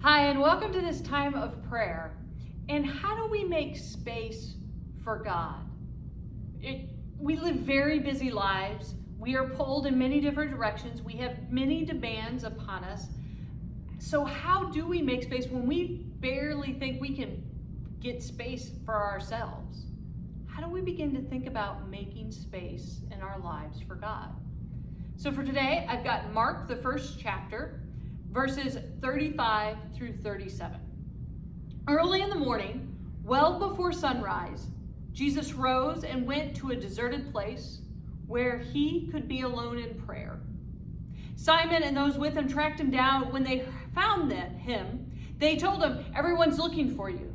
Hi, and welcome to this time of prayer. And how do we make space for God? We live very busy lives. We are pulled in many different directions. We have many demands upon us. So how do we make space when we barely think we can get space for ourselves? How do we begin to think about making space in our lives for God? So for today, I've got Mark, the first chapter, verses 35 through 37. Early in the morning, well before sunrise, Jesus rose and went to a deserted place where he could be alone in prayer. Simon and those with him tracked him down. When they found him, they told him, "Everyone's looking for you."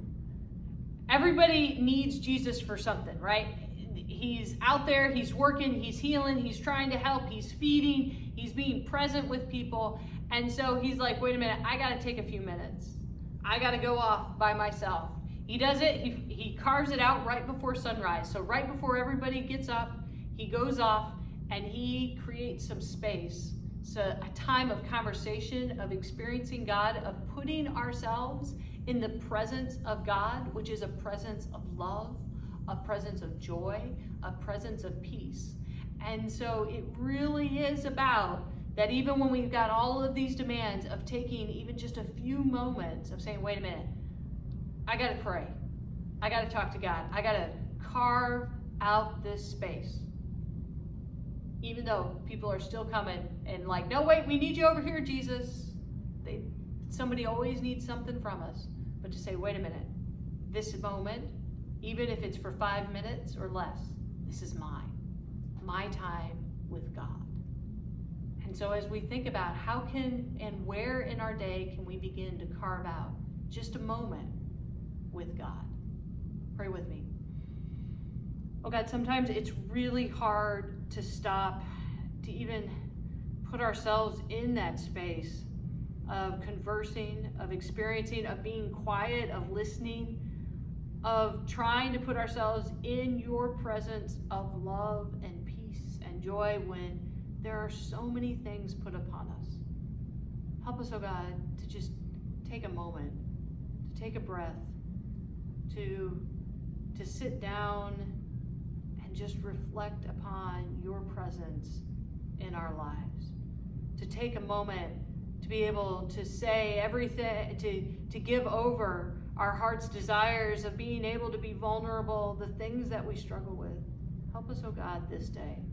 Everybody needs Jesus for something, right? He's out there, he's working, he's healing, he's trying to help, he's feeding, he's being present with people. And so he's like, wait a minute, I got to take a few minutes. I got to go off by myself. He does it, he carves it out right before sunrise. So right before everybody gets up, he goes off and he creates some space. So a time of conversation, of experiencing God, of putting ourselves in the presence of God, which is a presence of love, a presence of joy, a presence of peace. And so it really is about that even when we've got all of these demands of taking even just a few moments of saying, wait a minute, I got to pray. I got to talk to God. I got to carve out this space. Even though people are still coming and like, no, wait, we need you over here, Jesus. Somebody always needs something from us. But to say, wait a minute, this moment, even if it's for 5 minutes or less, this is mine. My time with God. And so as we think about how can and where in our day can we begin to carve out just a moment with God? Pray with me. Oh God, sometimes it's really hard to stop, to even put ourselves in that space of conversing, of experiencing, of being quiet, of listening, of trying to put ourselves in your presence of love and peace and joy when there are so many things put upon us. Help us, oh God, to just take a moment, to take a breath, to sit down and just reflect upon your presence in our lives. To take a moment to be able to say everything, to give over our heart's desires of being able to be vulnerable, the things that we struggle with. Help us, oh God, this day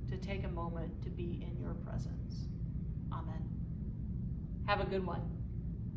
to take a moment to be in your presence. Amen. Have a good one.